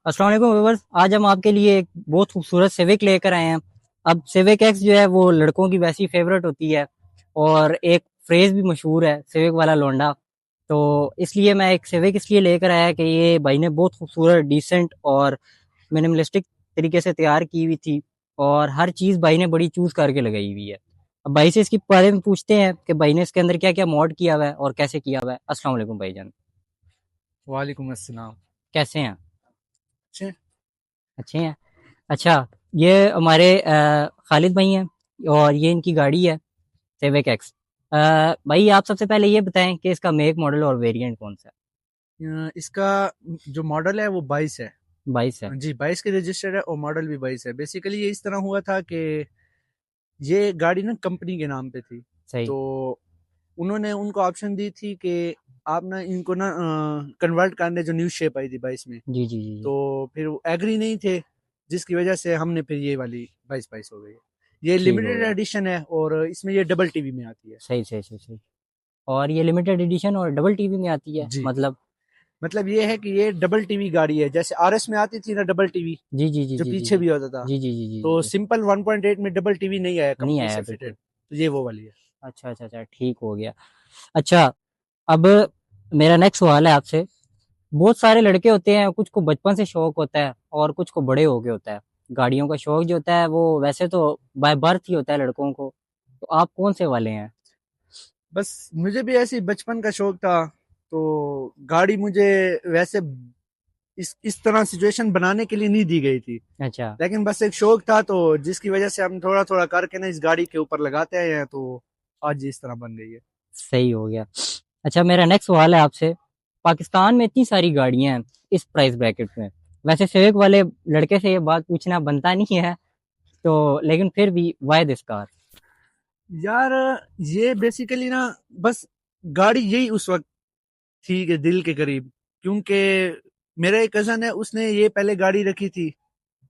अस्सलाम वालेकुम व्यूअर्स, आज हम आपके लिए एक बहुत खूबसूरत सिविक लेकर आए हैं। अब सिविक एक्स जो है वो लड़कों की वैसी फेवरेट होती है और एक फ्रेज भी मशहूर है सिविक वाला लौंडा। तो इसलिए मैं एक सिविक इसलिए लेकर आया कि ये भाई ने बहुत खूबसूरत, डिसेंट और मिनिमलिस्टिक तरीके से तैयार की हुई थी और हर चीज़ भाई ने बड़ी चूज़ करके लगाई हुई है। अब भाई से इसके बारे में पूछते हैं कि भाई ने इसके अंदर क्या-क्या मॉड किया हुआ है और कैसे किया हुआ है। अस्सलाम वालेकुम भाईजान, वालेकुम अस्सलाम। कैसे हैं? अच्छे। अच्छे हैं। अच्छा, ये हमारे खालिद भाई हैं और ये इनकी गाड़ी है सिविक एक्स। भाई आप सबसे पहले ये बताएं कि इसका मेक मॉडल और वेरिएंट कौन सा इसका जो मॉडल है वो 22 है। है? 22 है। जी 22 के रजिस्टर्ड है और मॉडल भी 22 है। बेसिकली ये इस तरह हुआ था कि ये गाड़ी ना कंपनी के नाम पे थी, सही। तो उन्होंने उनको ऑप्शन दी थी कि आप ना इनको ना कन्वर्ट करने, जो न्यू शेप आई थी 22 में, जी जी जी जी। तो फिर वो एग्री नहीं थे, जिसकी वजह से हमने फिर ये वाली 22 हो गई। ये ठीक हो लिमिटेड गया। एडिशन है और इसमें ये डबल टीवी में आती है। सही सही सही सही। और ये लिमिटेड एडिशन और डबल टीवी में आती है जी, मतलब? मतलब ये है कि ये डबल टीवी गाड़ी है, जैसे आरएस में आती थी ना डबल टीवी, जी जी जी जो जी जी पीछे जी भी होता था। जी जी जी जी जी तो जी। सिंपल 1.8 में डबल टीवी नहीं आया नहीं कंपनी आया से फिटेड, बिल्कुल। तो ये वो वाली है। अच्छा अच्छा अच्छा, ठीक हो गया। अच्छा, अब मेरा नेक्स्ट सवाल है आपसे। बहुत सारे लड़के होते हैं, कुछ को बचपन से शौक होता है और कुछ को बड़े हो के होता है। गाड़ियों का शौक जो होता है वो वैसे तो बाय बर्थ ही होता है लड़कों को। तो आप कौन से वाले हैं? बस मुझे भी ऐसे ही बचपन का शौक था, तो गाड़ी मुझे वैसे इस तरह सिचुएशन बनाने के लिए नहीं दी गई थी, अच्छा। लेकिन बस एक शौक था, तो जिसकी वजह से हम थोड़ा थोड़ा करके ना इस गाड़ी के ऊपर लगाते आए हैं, तो आज ये इस तरह बन गई है। सही हो गया। अच्छा, मेरा नेक्स्ट सवाल है आपसे। पाकिस्तान में इतनी सारी गाड़ियां हैं इस प्राइस ब्रैकेट में, वैसे सिविक वाले लड़के से ये बात पूछना बनता नहीं है, तो लेकिन फिर भी वाई दिस कार? यार ये बेसिकली ना, बस गाड़ी यही उस वक्त थी कि दिल के करीब, क्योंकि मेरा एक कजन है, उसने ये पहले गाड़ी रखी थी,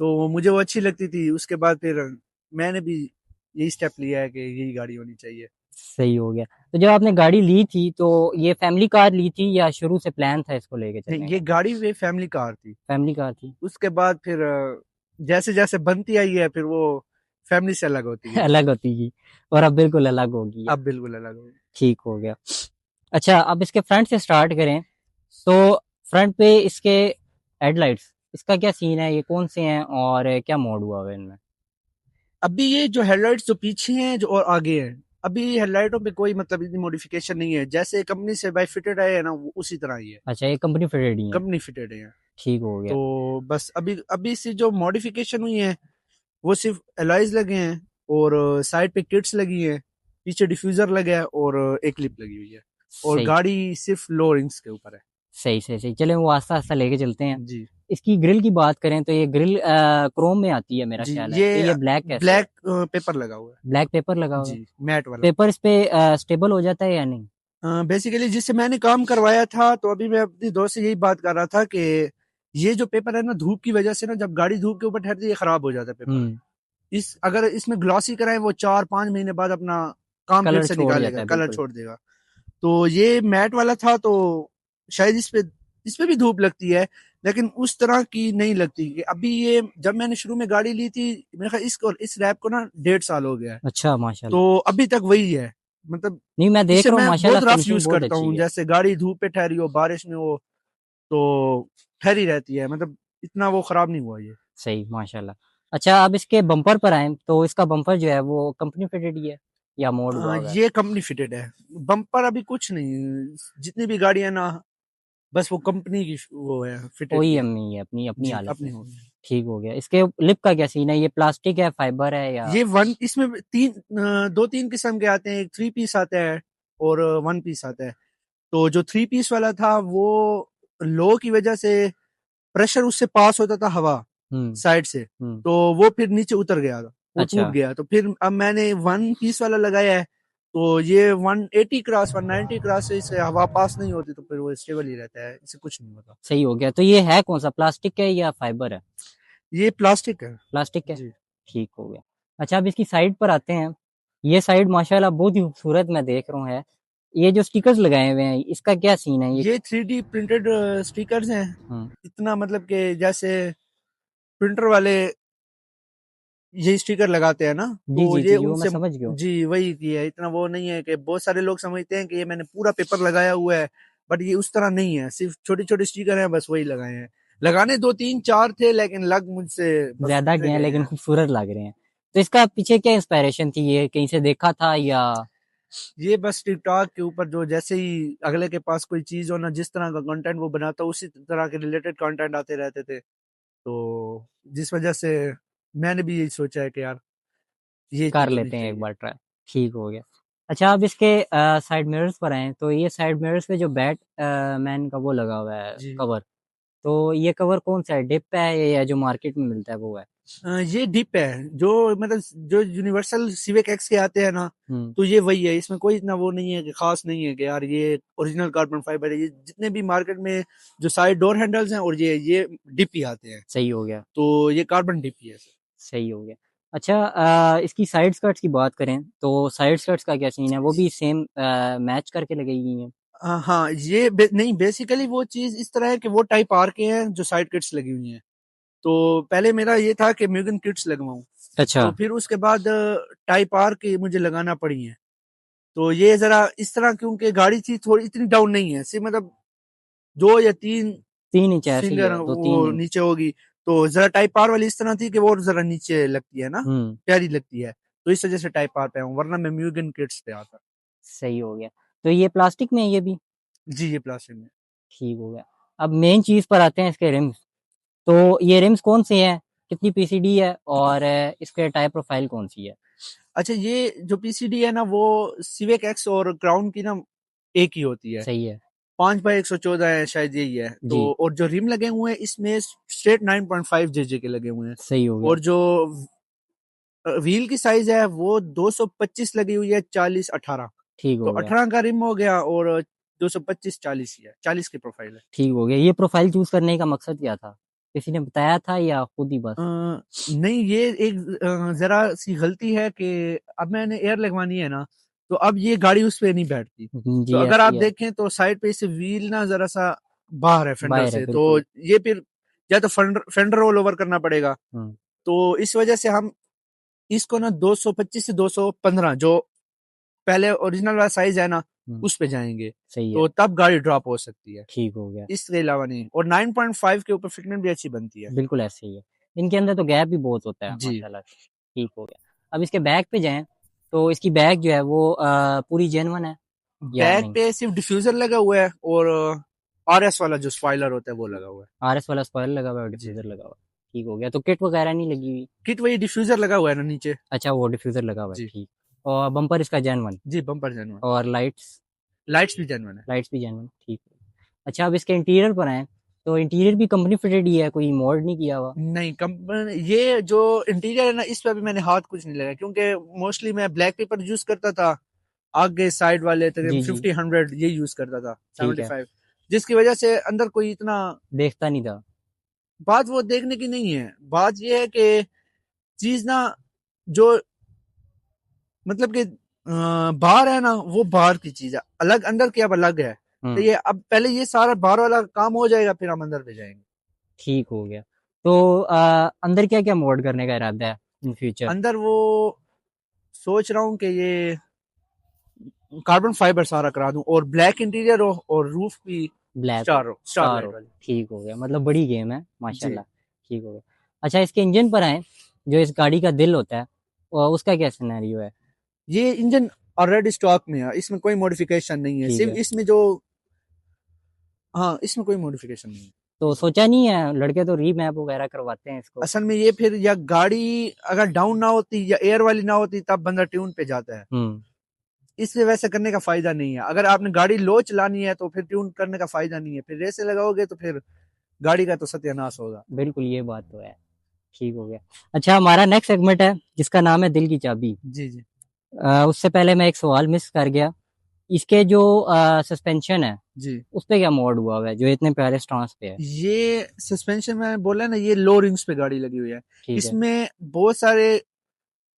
तो मुझे वो अच्छी लगती थी। उसके बाद फिर मैंने भी यही स्टेप लिया है कि यही गाड़ी होनी चाहिए। सही हो गया। तो जब आपने गाड़ी ली थी तो ये फैमिली कार ली थी या शुरू से प्लान था इसको लेके नहीं, चलने ये का? गाड़ी वे फैमिली कार थी। फैमिली कार थी। उसके बाद फिर जैसे जैसे बनती आई है, फिर वो फैमिली से अलग होती है। अलग होती थी और अब बिल्कुल अलग होगी है। अब बिल्कुल अलग हो। ठीक हो गया। अच्छा, अब इसके फ्रंट से स्टार्ट करें तो फ्रंट पे इसके हेडलाइट्स, इसका क्या सीन है? ये कौन से हैं और क्या मोड हुआ है इनमें? अभी ये जो हेडलाइट्स जो पीछे हैं जो और आगे हैं, अभी हेडलाइटों पे कोई मतलब इतनी मॉडिफिकेशन नहीं है, जैसे कंपनी से बाय फिटेड आए है ना, वो उसी तरह ही है। अच्छा, ये कंपनी फिटेड ही है। कंपनी फिटेड है। ठीक हो गया। तो बस अभी अभी से जो मॉडिफिकेशन हुई है, वो सिर्फ एलॉयज लगे हैं और साइड पे किट्स लगी हैं, पीछे डिफ्यूजर लगा है और एक क्लिप लगी हुई है, और सही गाड़ी सिर्फ लो रिंग्स के ऊपर है। सही सही सही। चलें वो आस्ता आस्ता लेके चलते हैं। जी इसकी ग्रिल की बात करें तो ये ग्रिल क्रोम में आती है मेरा जी, ख्याल है, ये तो ये ब्लैक कैसे है? ब्लैक पेपर लगा हुआ है। ब्लैक पेपर लगा हुआ है। जी, मैट वाला। पेपर इस पे स्टेबल हो जाता है या नहीं? बेसिकली जिससे मैंने काम करवाया था, तो अभी मैं अपनी दोस्त से यही बात कर रहा था कि ये जो पेपर है ना, धूप की वजह से ना, जब गाड़ी धूप के ऊपर ठहरती है, ये खराब हो जाता है पेपर। हम्म। इस अगर इसमें ग्लॉसी कराएं, वो 4-5 महीने बाद अपना काम फिर कलर से छोड़ निकालेगा, जाता है कलर बिल्कुल। छोड़ देगा। तो ये मैट वाला था, तो शायद इस पे भी धूप लगती है, लेकिन उस तरह की नहीं लगती। कि अभी ये जब मैंने शुरू में गाड़ी ली थी, मेरे ख्याल इस रैप को ना 1.5 साल हो गया है, अच्छा माशाल्लाह। तो अभी तक वही है। मतलब नहीं, मैं देख इसे रहा हूँ मैं माशाल्लाह बहुत रफ फिनिशिंग यूज बहुत करता अच्छी हूँ, है। जैसे गाड़ी धूप पे ठहरी हो, बारिश में हो, तो ठहरी रहती है, मतलब इतना वो खराब नहीं हुआ ये। सही माशाल्लाह। अच्छा, अब इसके बम्पर पर आए तो इसका बम्पर जो है वो कंपनी फिटेड ही है या मोड हुआ हुआ है? ये कंपनी फिटेड है। बम्पर अभी कुछ नहीं, जितनी भी गाड़ियां ना, बस वो कंपनी की वो है, फिटेड ही है। ओईएम में ही है, अपनी अपनी जी, हालत अपनी में। होगी। ठीक हो गया। इसके लिप का क्या सीन है? ये प्लास्टिक है, फाइबर है या? ये वन इसमें दो तीन किस्म के आते हैं, एक 3 पीस आता है और 1 पीस आता है। तो जो 3 पीस वाला था, वो लो की वजह से प्रेशर उससे पास होता था हवा साइड से, तो वो फिर नीचे उतर गया था, वो अच्छा। टूट गया। तो फिर अब मैंने 1 पीस वाला लगाया है, तो ये 180 क्रॉस 190 क्रॉस से इससे हवा पास नहीं होती, तो फिर वो स्टेबल ही रहता है, इससे कुछ नहीं होता। सही हो गया। तो ये है कौन सा, प्लास्टिक है या फाइबर है? ये प्लास्टिक है। प्लास्टिक है। जी। ठीक हो गया। अच्छा, अब इसकी साइड पर आते हैं। ये साइड माशाल्लाह बहुत ही खूबसूरत मैं देख रहा हूँ है। ये जो स्टिकर्स लगाए हुए हैं, इसका क्या सीन है ये? ये 3D प्रिंटेड स्टिकर्स हैं। हम्म। इतना मतलब कि जैसे प्रिंटर वाले ये स्टिकर लगाते हैं ना, जी तो जी ये जी, वो मैं उनसे, समझ गया हूँ। जी वही की है। इतना वो नहीं है कि बहुत सारे लोग समझते हैं कि ये मैंने पूरा पेपर लगाया हुआ है, बट ये उस तरह नहीं है, सिर्फ छोटे छोटे स्टिकर हैं, बस वही लगाए हैं। लगाने दो तीन चार थे, लेकिन लग मुझसे बस ज्यादा उतने गए हैं गए लेकिन हैं। खूबसूरत लग रहे हैं। तो इसका पीछे क्या इंस्पायरेशन थी, ये कहीं से देखा था या? ये बस टिकटॉक के ऊपर जो जैसे ही अगले के पास कोई चीज हो ना, जिस तरह का कंटेंट वो बनाता, उसी तरह के रिलेटेड कंटेंट आते रहते थे, तो जिस वजह से मैंने भी यही सोचा है कि यार ये कर चीज होनी लेते हैं एक चाहिए। बार ट्राई। ठीक हो गया। अच्छा, अब इसके साइड मिरर्स पर आए तो ये साइड मिरर्स पे जो बैट मैन का वो लगा हुआ है जी। कवर, तो ये कवर कौन सा है, डिप है या जो मार्केट में मिलता है वो है? ये डिप है, जो मतलब जो यूनिवर्सल सिविक एक्स के आते हैं ना, हम्म। तो ये वही है। इसमें कोई इतना वो नहीं है कि खास नहीं है कि यार ये ओरिजिनल कार्बन फाइबर है। ये जितने भी मार्केट में जो साइड डोर हैंडल्स हैं, और ये डिप ही आते हैं, सही हो गया। तो ये कार्बन डिप ही है सर। सही हो गया। अच्छा, इसकी साइड स्कर्ट्स की बात करें तो साइड स्कर्ट्स का क्या सीन है, वो भी सेम मैच करके लगाई गई हैं? हाँ, ये नहीं, बेसिकली वो चीज इस तरह है कि वो टाइप आर के हैं जो साइड किट्स लगी हुई हैं। तो पहले मेरा ये था कि म्यूगन किट्स लगवाऊं, अच्छा। तो फिर उसके बाद टाइप आर के मुझे लगाना पड़ी है। तो ये जरा इस तरह, क्योंकि गाड़ी थी थोड़ी इतनी डाउन नहीं है, सिर्फ मतलब 2 या 3 3 इंच ऐसे ही फिंगर है, 2-3 वो इंच। नीचे होगी। तो जरा टाइप आर वाली इस तरह थी कि वो जरा नीचे लगती है ना, हम्म। प्यारी लगती है, तो इस वजह से टाइप आर पे हूँ, वरना मैं म्यूगन किट्स पे आता। सही हो गया। तो ये प्लास्टिक में है ये भी? जी, ये प्लास्टिक में। ठीक हो गया। अब मेन चीज पर आते हैं, इसके रिम्स। तो ये रिम्स कौन से हैं, कितनी पीसीडी है, और इसके टायर प्रोफाइल कौन सी है? अच्छा, ये जो पीसीडी है ना, वो सिविक एक्स और क्राउन की ना एक ही होती है। सही है। 5/114 है शायद, यही है। तो जी। और जो रिम लगे हुए हैं इसमें स्ट्रेट 9.5 जेजे के लगे हुए हैं। सही हो गया। और जो व्हील की साइज है वो 225 लगी हुई है, 40/18। ठीक तो हो गया। 18 का रिम हो गया, और 225 40 ही है, 40 की प्रोफाइल है। ठीक हो गया। ये प्रोफाइल चूज करने का मकसद क्या था, किसी ने बताया था या खुद ही बस? नहीं, ये एक जरा सी गलती है कि अब मैंने एयर लगवानी है ना, तो अब ये गाड़ी उस पे नहीं बैठती। तो जी अगर ऐसे आप ही है। देखें तो साइड पे इसे व्हील ना जरा सा बाहर है फेंडर बाहर है से, तो बिल्कुल। ये फिर या तो फेंडर फेंडर रोल ओवर करना पड़ेगा। हम्म। तो इस वजह से हम इसको ना 225 से 215, जो पहले ओरिजिनल वाला साइज है ना, हम्म। उस पे जाएंगे, सही है। तो तब गाड़ी ड्रॉप हो सकती है। ठीक हो गया। इसके अलावा नहीं। और 9.5 के ऊपर फिटमेंट भी अच्छी बनती है। बिल्कुल ऐसे ही है। इनके अंदर तो गैप भी बहुत होता है जी। माशाल्लाह। ठीक हो गया। अब इसके बैक पे जाएं तो इसकी बैक जो है वो पूरी जेन्युइन है या बैक नहीं? पे सिर्फ डिफ्यूजर लगा हुआ है, और आरएस वाला जो स्पॉइलर होता है वो लगा हुआ है। आरएस वाला स्पॉइलर लगा हुआ है और जी। डिफ्यूजर लगा हुआ है। ठीक हो गया। तो किट वगैरह नहीं लगी हुई? किट वही डिफ्यूजर लगा हुआ है ना नीचे। अच्छा, वो डिफ्यूजर लगा हुआ है। जी। ठीक। और बम्पर इसका जेन्युइन? जी, बम्पर जेनुअन। और लाइट्स? लाइट्स भी जेनुअन है। लाइट्स भी जेन्युइन। ठीक है। अच्छा, अब इसके इंटीरियर पर आए तो इंटीरियर भी कंपनी फिटेड ही है, कोई मॉड नहीं किया हुआ? नहीं, कंपनी ये जो इंटीरियर है ना, इस पे अभी मैंने हाथ कुछ नहीं लगा, क्योंकि मोस्टली मैं ब्लैक पेपर यूज करता था। आगे साइड वाले तकरीबन जी जी। 50 100 ये यूज करता था, ठीक है। 75, जिसकी वजह से अंदर कोई इतना देखता नहीं था। बात वो देखने की नहीं है। बात ये है कि चीज ना, जो मतलब कि बाहर है ना, वो बाहर की चीज है, अलग अंदर की अब अलग है। तो हम्म। ये अब पहले ये सारा बाहर वाला काम हो जाएगा, फिर हम अंदर पे जाएंगे। ठीक हो गया। तो अंदर क्या क्या मोड करने का इरादा है इन फ्यूचर? अंदर वो सोच रहा हूँ कि ये कार्बन फाइबर सारा करा दूं, और ब्लैक इंटीरियर हो, और रूफ भी ब्लैक हो, स्टार स्टार लाइट हो। वाली। ठीक हो गया, मतलब बड़ी गेम है जी। माशाल्लाह। ठीक हो गया। अच्छा, इसके इंजन पर आए, जो इस गाड़ी का दिल होता है, उसका क्या सिनेरियो है? ये इंजन ऑलरेडी स्टॉक में है, इसमें कोई मॉडिफिकेशन नहीं है, ठीक सिर्फ है। इसमें जो, हाँ, इसमें कोई मॉडिफिकेशन नहीं है। तो सोचा नहीं है, लड़के तो रीमैप वगैरह करवाते हैं इसको? असल में ये फिर, या गाड़ी अगर डाउन ना होती या एयर वाली ना होती, तब बंदा ट्यून पे जाता है। हम्म। इससे वैसे करने का फायदा नहीं है। अगर आपने गाड़ी लो चलानी है तो फिर ट्यून करने का फायदा नहीं है, फिर रेसे लगाओगे तो फिर गाड़ी का तो सत्यानाश होगा। बिल्कुल, ये बात तो है। ठीक हो गया। अच्छा, हमारा नेक्स्ट सेगमेंट है जिसका नाम है दिल की चाबी। जी जी उससे पहले मैं एक सवाल मिस कर गया। इसके जो सस्पेंशन है जी। उस पे क्या मोड हुआ हुआ है जो इतने प्यारे स्टांस पे है? ये सस्पेंशन में बोला ना, ये लो रिंग्स पे गाड़ी लगी हुई है। ठीक है। इसमें बहुत सारे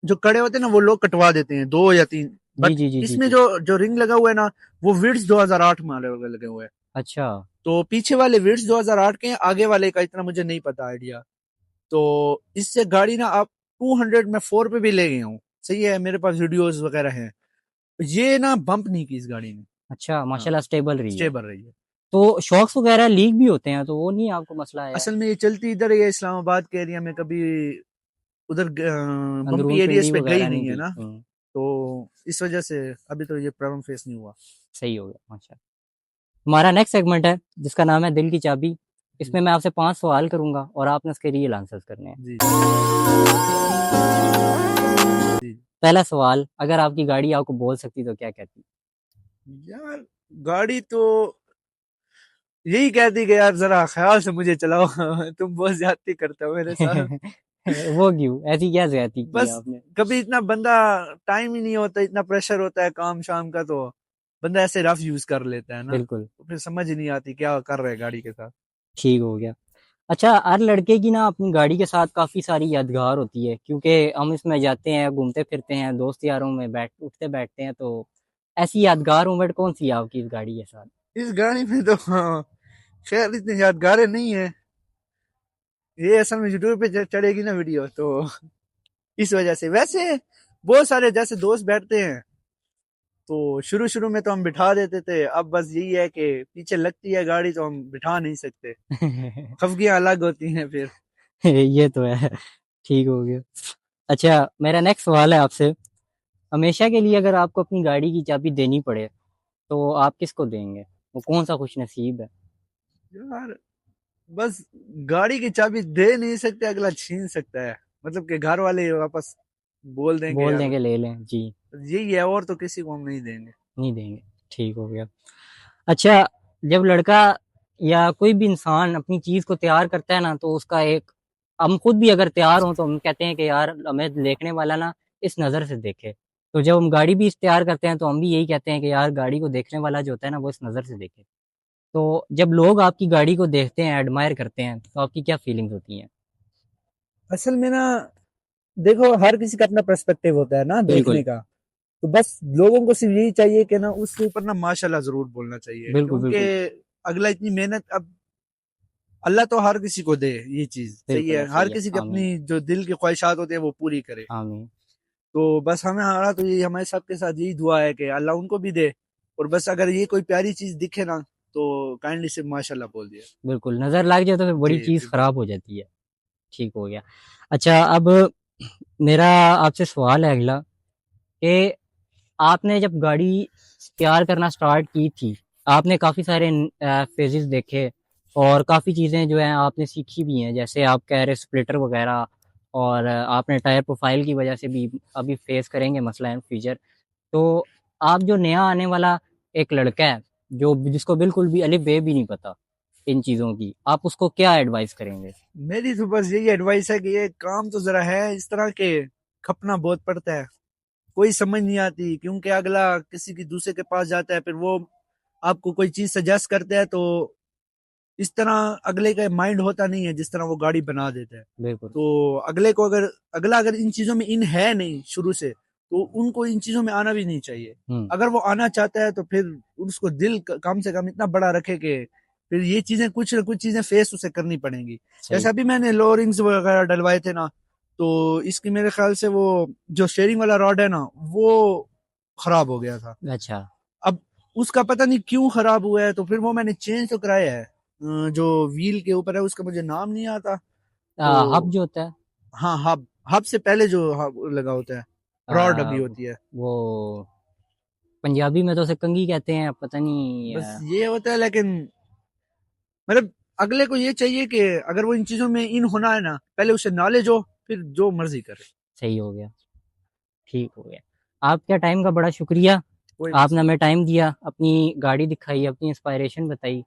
जो कड़े होते हैं ना वो लोग कटवा देते हैं, 2 या 3। जी बट जी जी जी इसमें जी। जो जो रिंग लगा हुआ है ना, वो विड्स 2008 में लगे हुए हैं। अच्छा। तो पीछे वाले विड्स 2008 के हैं, आगे वाले का इतना मुझे नहीं पता आइडिया। तो इससे गाड़ी ना आप 200 में 4 पे भी ले गए हूँ, सही है, मेरे पास वीडियोस वगैरह हैं। ये ना बम्प नहीं की इस गाड़ी ने। अच्छा, हाँ, माशाल्लाह स्टेबल रही है। स्टेबल रही है। तो शॉक्स वगैरह लीक भी होते हैं तो वो नहीं आपको मसला आया है? असल में ये चलती इधर है, इस्लामाबाद के एरिया में, कभी उधर बम्पी अंदरून एरियाज पिंडी पे गई वगैरह नहीं नहीं है गई। ना, तो इस वजह से अभी तो ये प्रॉब्लम फेस नहीं हुआ। सही हो गया, माशाल्लाह। हमारा नेक्स्ट सेगमेंट है जिसका नाम है दिल की चाबी। जी इसमें मैं आपसे 5 सवाल करूंगा और आपने उसके रियल आंसर्स करने हैं। जी जी। पहला सवाल, अगर आपकी गाड़ी आपको बोल सकती तो क्या कहती? यार गाड़ी तो यही कहती कि यार जरा ख्याल से मुझे चलाओ तुम बहुत ज्यादती करते हो मेरे साथ। वो क्यों, ऐसी क्या ज्यादती की है बस आपने? कभी इतना बंदा टाइम ही नहीं होता, इतना प्रेशर होता है काम शाम का, तो बंदा ऐसे रफ यूज कर लेता है ना, बिल्कुल। तो फिर समझ ही नहीं आती क्या कर रहे हैं गाड़ी के साथ। ठीक हो गया। अच्छा, हर लड़के की ना अपनी गाड़ी के साथ काफ़ी सारी यादगार होती है क्योंकि हम इसमें जाते हैं, घूमते फिरते हैं, दोस्त यारों में बैठ उठते बैठते हैं। तो ऐसी यादगार मोमेंट कौन सी है आपकी इस गाड़ी के साथ? इस गाड़ी में तो हाँ, खैर इतनी यादगारें नहीं है। ये असल में यूट्यूब पे चढ़ेगी ना वीडियो, तो इस वजह से वैसे बहुत सारे जैसे दोस्त बैठते हैं, तो शुरू शुरू में तो हम बिठा देते थे, अब बस यही है कि पीछे लगती है गाड़ी तो हम बिठा नहीं सकते, खफगियां अलग होती हैं फिर। ये तो है। ठीक हो गया। अच्छा, मेरा नेक्स्ट सवाल है आपसे। हमेशा के लिए अगर आपको अपनी गाड़ी की चाबी देनी पड़े तो आप किसको देंगे? वो कौन सा खुश नसीब है? यार बस गाड़ी की चाबी दे नहीं सकते, अगला छीन सकता है, मतलब कि घर वाले वापस बोल देंगे बोल यार, देंगे ले लें जी। यही है, और तो किसी को हम नहीं देंगे। नहीं देंगे। ठीक हो गया। अच्छा, जब लड़का या कोई भी इंसान अपनी चीज़ को तैयार करता है ना तो उसका एक, हम खुद भी अगर तैयार हों तो हम कहते हैं कि यार हमें देखने वाला ना इस नज़र से देखे। तो जब हम गाड़ी भी तैयार करते हैं तो हम भी यही कहते हैं कि यार गाड़ी को देखने वाला जो होता है ना वो इस नज़र से देखे। तो जब लोग आपकी गाड़ी को देखते हैं, एडमायर करते हैं, तो आपकी क्या फीलिंग्स होती हैं? असल में ना देखो, हर किसी का अपना पर्सपेक्टिव होता है ना देखने बिल्कुल का। तो बस लोगों को सिर्फ यही चाहिए कि ना उसके ऊपर ना माशाल्लाह जरूर बोलना चाहिए, बिल्कुल क्योंकि बिल्कुल। अगला इतनी मेहनत, अब अल्लाह तो हर किसी को दे ये चीज, सही बिल्कुल है, ऐसा हर ही है। किसी की आमीन। अपनी जो दिल की ख्वाहिशात होती है वो पूरी करे। आमीन। तो बस हमें हमारा तो यही, हमारे सबके साथ यही दुआ है कि अल्लाह उनको भी दे। और बस अगर ये कोई प्यारी चीज दिखे ना, तो काइंडली से माशाल्लाह बोल दिया। बिल्कुल, नज़र लग जाए तो फिर जी बड़ी चीज़ जी ख़राब हो जाती है। ठीक हो गया। अच्छा, अब मेरा आपसे सवाल है अगला कि आपने जब गाड़ी तैयार करना स्टार्ट की थी, आपने काफ़ी सारे फेजेस देखे और काफ़ी चीज़ें जो हैं आपने सीखी भी हैं, जैसे आप कह रहे स्प्लिटर वगैरह, और आपने टायर प्रोफाइल की वजह से भी अभी फेस करेंगे मसला इन फ्यूचर। तो आप जो नया आने वाला एक लड़का है जो जिसको बिल्कुल भी अलिफ बे भी नहीं पता इन चीज़ों की, आप उसको क्या एडवाइस करेंगे? मेरी तो बस यही एडवाइस है कि ये काम तो जरा है इस तरह के, खपना बहुत पड़ता है, कोई समझ नहीं आती, क्योंकि अगला किसी की दूसरे के पास जाता है, फिर वो आपको कोई चीज सजेस्ट करता है, तो इस तरह अगले का माइंड होता नहीं है जिस तरह वो गाड़ी बना देता है। बिल्कुल। तो अगले को अगर अगला अगर इन चीजों में इन है नहीं शुरू से, तो उनको इन चीजों में आना भी नहीं चाहिए। हुँ, अगर वो आना चाहता है तो फिर उसको दिल कम से कम इतना बड़ा रखे कि फिर ये चीजें कुछ ना कुछ चीजें फेस उसे करनी पड़ेंगी। सही। जैसे अभी मैंने लोअरिंग्स वगैरह डलवाए थे ना, तो इसकी मेरे ख्याल से वो जो स्टेयरिंग वाला रॉड है ना, वो खराब हो गया था। अच्छा। अब उसका पता नहीं क्यों खराब हुआ है, तो फिर वो मैंने चेंज तो कराया है। जो व्हील के ऊपर है उसका मुझे नाम नहीं आता। तो हब जो होता है, हाँ, हब, हब से पहले जो हब लगा होता है, रॉड अ, अभी होती है। वो पंजाबी में तो उसे कंघी कहते हैं, पता नहीं बस ये होता है, लेकिन मतलब अगले को ये चाहिए कि अगर वो इन चीजों में इन होना है ना, पहले उसे नॉलेज हो, फिर जो मर्जी करे। सही हो गया। ठीक हो गया। आपका टाइम का बड़ा शुक्रिया। कोई आपने हमें टाइम दिया, अपनी गाड़ी दिखाई, अपनी इंस्पायरेशन बताई।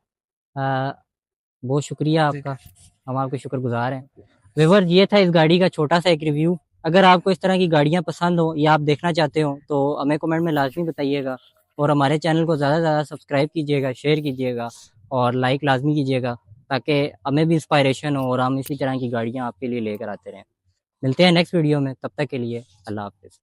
बहुत शुक्रिया ठीक आपका, है। हम आपके शुक्रगुजार हैं। व्यूअर्स, ये था इस गाड़ी का छोटा सा एक रिव्यू। अगर आपको इस तरह की गाड़ियाँ पसंद हो या आप देखना चाहते हो तो हमें कमेंट में लाजमी बताइएगा, और हमारे चैनल को ज़्यादा से ज़्यादा सब्सक्राइब कीजिएगा, शेयर कीजिएगा और लाइक लाजमी कीजिएगा, ताकि हमें भी इंस्पायरेशन हो और हम इसी तरह की गाड़ियाँ आपके लिए लेकर आते रहें। मिलते हैं नेक्स्ट वीडियो में, तब तक के लिए अल्लाह हाफ़िज़।